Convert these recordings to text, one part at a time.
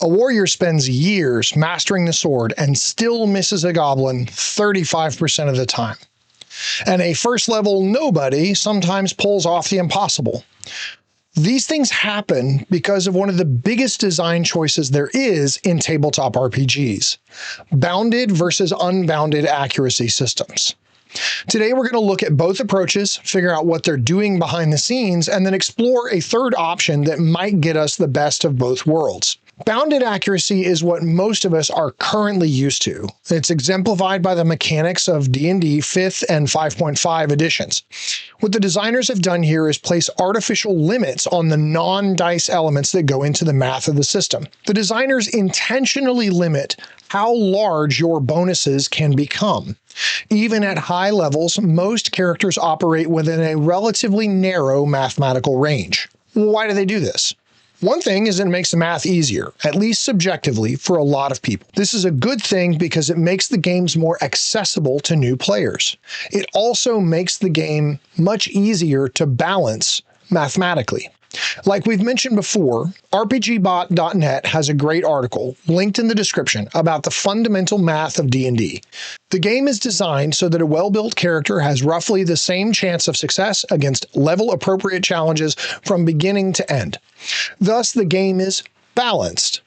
A warrior spends years mastering the sword and still misses a goblin 35% of the time. And a first-level nobody sometimes pulls off the impossible. These things happen because of one of the biggest design choices there is in tabletop RPGs: bounded versus unbounded accuracy systems. Today, we're going to look at both approaches, figure out what they're doing behind the scenes, and then explore a third option that might get us the best of both worlds. Bounded accuracy is what most of us are currently used to. It's exemplified by the mechanics of D&D 5th and 5.5 editions. What the designers have done here is place artificial limits on the non-dice elements that go into the math of the system. The designers intentionally limit how large your bonuses can become. Even at high levels, most characters operate within a relatively narrow mathematical range. Why do they do this? One thing is it makes the math easier, at least subjectively, for a lot of people. This is a good thing because it makes the games more accessible to new players. It also makes the game much easier to balance mathematically. Like we've mentioned before, RPGbot.net has a great article, linked in the description, about the fundamental math of D&D. The game is designed so that a well-built character has roughly the same chance of success against level-appropriate challenges from beginning to end. Thus, the game is balanced.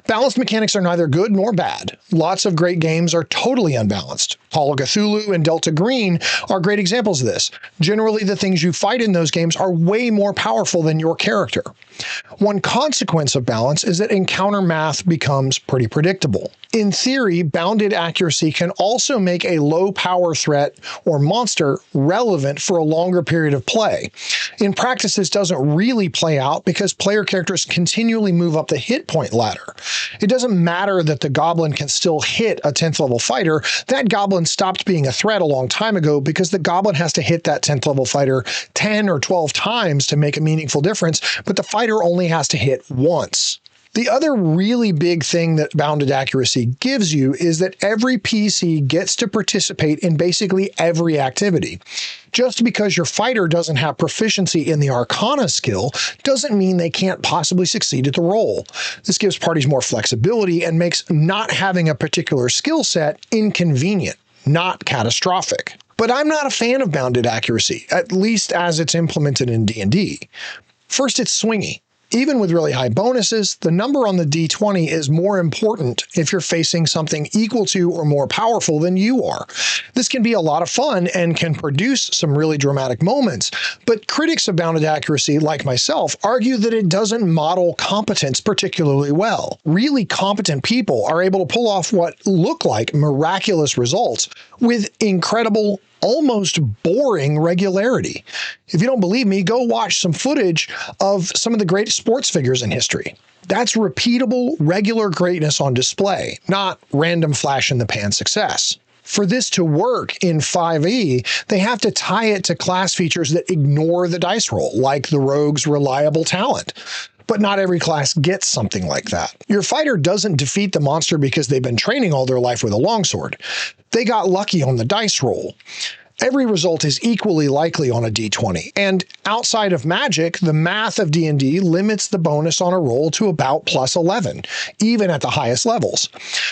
Balanced mechanics are neither good nor bad. Lots of great games are totally unbalanced. Call of Cthulhu and Delta Green are great examples of this. Generally, the things you fight in those games are way more powerful than your character. One consequence of balance is that encounter math becomes pretty predictable. In theory, bounded accuracy can also make a low-power threat or monster relevant for a longer period of play. In practice, this doesn't really play out because player characters continually move up the hit point ladder. It doesn't matter that the goblin can still hit a 10th level fighter. That goblin stopped being a threat a long time ago because the goblin has to hit that 10th level fighter 10 or 12 times to make a meaningful difference, but the fighter only has to hit once. The other really big thing that bounded accuracy gives you is that every PC gets to participate in basically every activity. Just because your fighter doesn't have proficiency in the Arcana skill doesn't mean they can't possibly succeed at the role. This gives parties more flexibility and makes not having a particular skill set inconvenient, not catastrophic. But I'm not a fan of bounded accuracy, at least as it's implemented in D&D. First, it's swingy. Even with really high bonuses, the number on the D20 is more important if you're facing something equal to or more powerful than you are. This can be a lot of fun and can produce some really dramatic moments, but critics of bounded accuracy, like myself, argue that it doesn't model competence particularly well. Really competent people are able to pull off what look like miraculous results with incredible, almost boring regularity. If you don't believe me, go watch some footage of some of the greatest sports figures in history. That's repeatable, regular greatness on display, not random flash-in-the-pan success. For this to work in 5e, they have to tie it to class features that ignore the dice roll, like the rogue's reliable talent. But not every class gets something like that. Your fighter doesn't defeat the monster because they've been training all their life with a longsword. They got lucky on the dice roll. Every result is equally likely on a D20, and outside of magic, the math of D&D limits the bonus on a roll to about plus 11, even at the highest levels.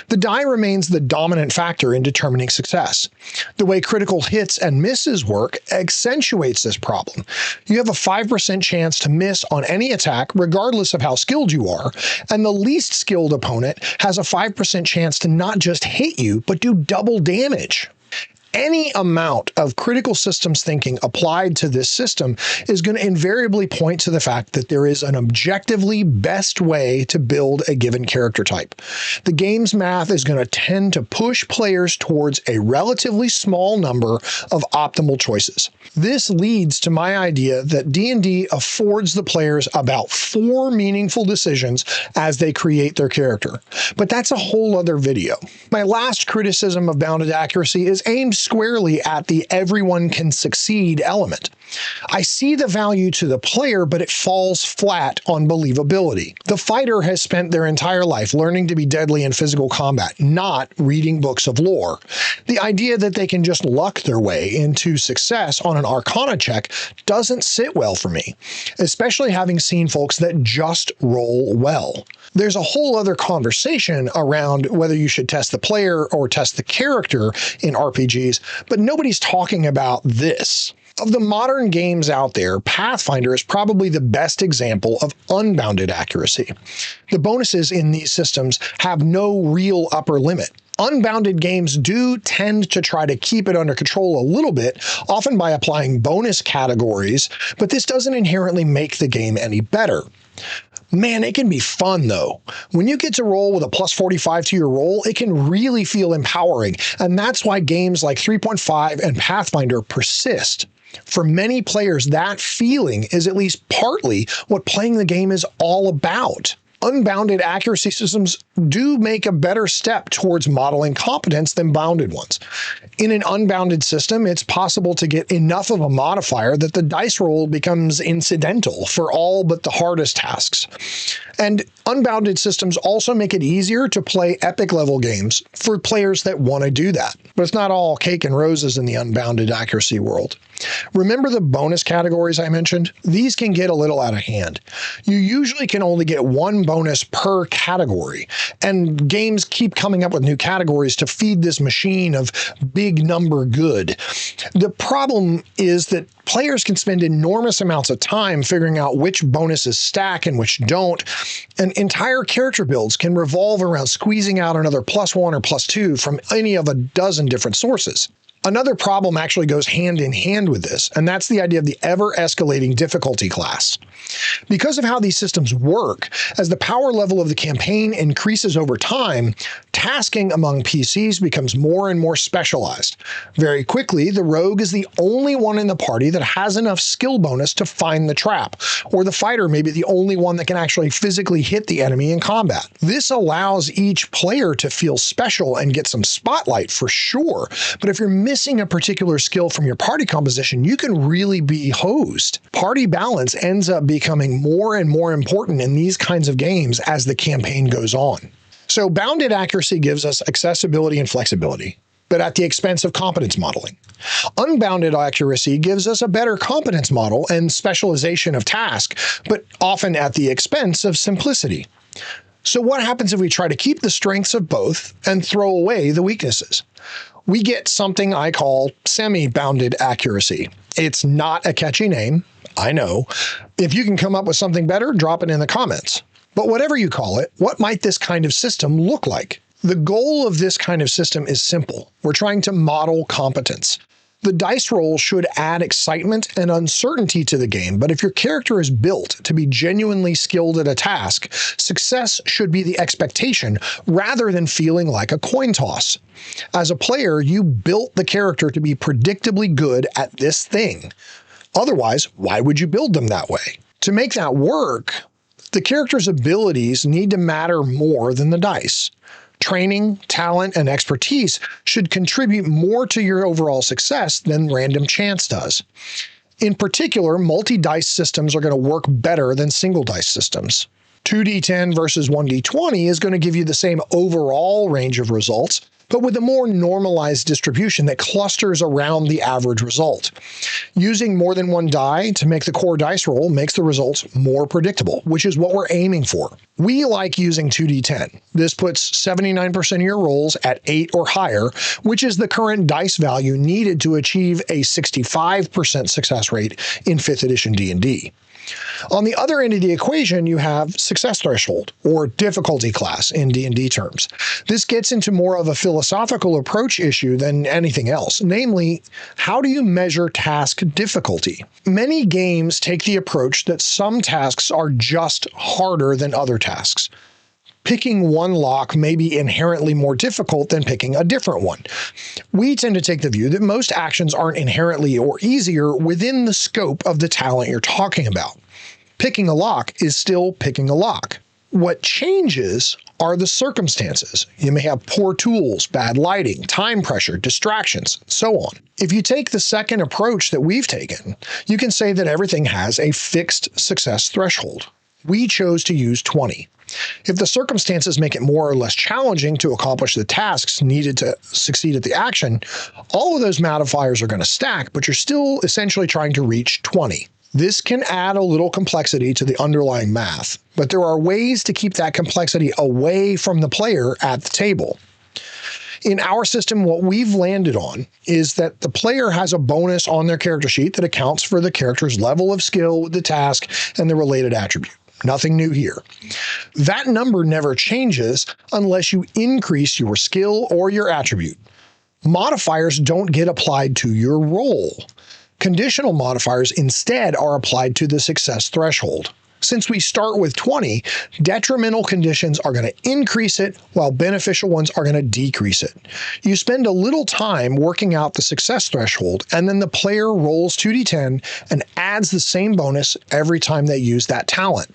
The die remains the dominant factor in determining success. The way critical hits and misses work accentuates this problem. You have a 5% chance to miss on any attack, regardless of how skilled you are, and the least skilled opponent has a 5% chance to not just hit you, but do double damage. Any amount of critical systems thinking applied to this system is going to invariably point to the fact that there is an objectively best way to build a given character type. The game's math is going to tend to push players towards a relatively small number of optimal choices. This leads to my idea that D&D affords the players about 4 meaningful decisions as they create their character. But that's a whole other video. My last criticism of bounded accuracy is aimed squarely at the everyone can succeed element. I see the value to the player, but it falls flat on believability. The fighter has spent their entire life learning to be deadly in physical combat, not reading books of lore. The idea that they can just luck their way into success on an Arcana check doesn't sit well for me, especially having seen folks that just roll well. There's a whole other conversation around whether you should test the player or test the character in RPGs, but nobody's talking about this. Of the modern games out there, Pathfinder is probably the best example of unbounded accuracy. The bonuses in these systems have no real upper limit. Unbounded games do tend to try to keep it under control a little bit, often by applying bonus categories, but this doesn't inherently make the game any better. Man, it can be fun though. When you get to roll with a plus 45 to your roll, it can really feel empowering, and that's why games like 3.5 and Pathfinder persist. For many players, that feeling is at least partly what playing the game is all about. Unbounded accuracy systems do make a better step towards modeling competence than bounded ones. In an unbounded system, it's possible to get enough of a modifier that the dice roll becomes incidental for all but the hardest tasks. And unbounded systems also make it easier to play epic level games for players that want to do that. But it's not all cake and roses in the unbounded accuracy world. Remember the bonus categories I mentioned? These can get a little out of hand. You usually can only get one bonus per category, and games keep coming up with new categories to feed this machine of big number good. The problem is that players can spend enormous amounts of time figuring out which bonuses stack and which don't, and entire character builds can revolve around squeezing out another +1 or +2 from any of a dozen different sources. Another problem actually goes hand in hand with this, and that's the idea of the ever-escalating difficulty class. Because of how these systems work, as the power level of the campaign increases over time, tasking among PCs becomes more and more specialized. Very quickly, the rogue is the only one in the party that has enough skill bonus to find the trap, or the fighter may be the only one that can actually physically hit the enemy in combat. This allows each player to feel special and get some spotlight for sure, but if you're missing a particular skill from your party composition, you can really be hosed. Party balance ends up becoming more and more important in these kinds of games as the campaign goes on. So bounded accuracy gives us accessibility and flexibility, but at the expense of competence modeling. Unbounded accuracy gives us a better competence model and specialization of task, but often at the expense of simplicity. So what happens if we try to keep the strengths of both and throw away the weaknesses? We get something I call semi-bounded accuracy. It's not a catchy name, I know. If you can come up with something better, drop it in the comments. But whatever you call it, what might this kind of system look like? The goal of this kind of system is simple. We're trying to model competence. The dice roll should add excitement and uncertainty to the game, but if your character is built to be genuinely skilled at a task, success should be the expectation rather than feeling like a coin toss. As a player, you built the character to be predictably good at this thing. Otherwise, why would you build them that way? To make that work, the character's abilities need to matter more than the dice. Training, talent, and expertise should contribute more to your overall success than random chance does. In particular, multi-dice systems are going to work better than single-dice systems. 2d10 versus 1d20 is going to give you the same overall range of results, but with a more normalized distribution that clusters around the average result. Using more than one die to make the core dice roll makes the results more predictable, which is what we're aiming for. We like using 2d10. This puts 79% of your rolls at 8 or higher, which is the current dice value needed to achieve a 65% success rate in 5th edition D&D. On the other end of the equation, you have success threshold, or difficulty class in D&D terms. This gets into more of a philosophical approach issue than anything else, namely, how do you measure task difficulty? Many games take the approach that some tasks are just harder than other tasks. Picking one lock may be inherently more difficult than picking a different one. We tend to take the view that most actions aren't inherently or easier within the scope of the talent you're talking about. Picking a lock is still picking a lock. What changes are the circumstances. You may have poor tools, bad lighting, time pressure, distractions, so on. If you take the second approach that we've taken, you can say that everything has a fixed success threshold. We chose to use 20. If the circumstances make it more or less challenging to accomplish the tasks needed to succeed at the action, all of those modifiers are going to stack, but you're still essentially trying to reach 20. This can add a little complexity to the underlying math, but there are ways to keep that complexity away from the player at the table. In our system, what we've landed on is that the player has a bonus on their character sheet that accounts for the character's level of skill with the task and the related attribute. Nothing new here. That number never changes unless you increase your skill or your attribute. Modifiers don't get applied to your role. Conditional modifiers instead are applied to the success threshold. Since we start with 20, detrimental conditions are going to increase it, while beneficial ones are going to decrease it. You spend a little time working out the success threshold, and then the player rolls 2d10 and adds the same bonus every time they use that talent.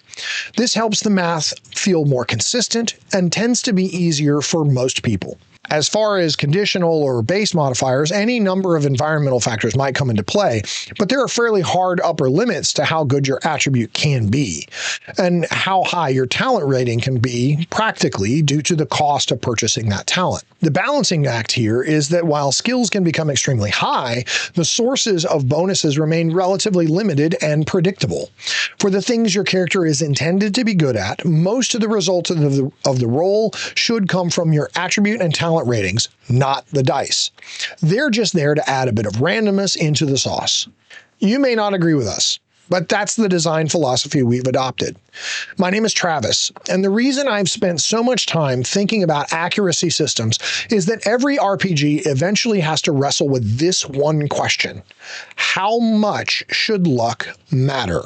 This helps the math feel more consistent and tends to be easier for most people. As far as conditional or base modifiers, any number of environmental factors might come into play, but there are fairly hard upper limits to how good your attribute can be, and how high your talent rating can be practically due to the cost of purchasing that talent. The balancing act here is that while skills can become extremely high, the sources of bonuses remain relatively limited and predictable. For the things your character is intended to be good at, most of the results of the roll should come from your attribute and talent ratings, not the dice. They're just there to add a bit of randomness into the sauce. You may not agree with us, but that's the design philosophy we've adopted. My name is Travis, and the reason I've spent so much time thinking about accuracy systems is that every RPG eventually has to wrestle with this one question: how much should luck matter?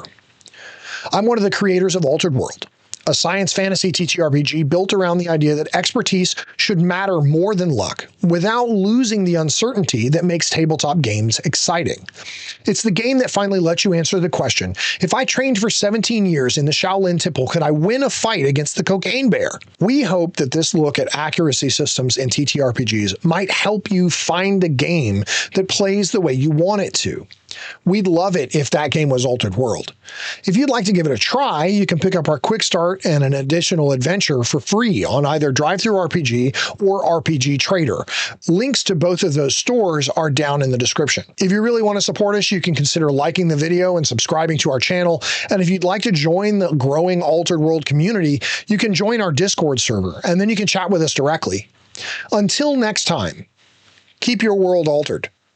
I'm one of the creators of Altered World, a science fantasy TTRPG built around the idea that expertise should matter more than luck, without losing the uncertainty that makes tabletop games exciting. It's the game that finally lets you answer the question: if I trained for 17 years in the Shaolin Temple, could I win a fight against the Cocaine Bear? We hope that this look at accuracy systems in TTRPGs might help you find a game that plays the way you want it to. We'd love it if that game was Altered World. If you'd like to give it a try, you can pick up our quick start and an additional adventure for free on either DriveThruRPG or RPG Trader. Links to both of those stores are down in the description. If you really want to support us, you can consider liking the video and subscribing to our channel. And if you'd like to join the growing Altered World community, you can join our Discord server, and then you can chat with us directly. Until next time, keep your world altered.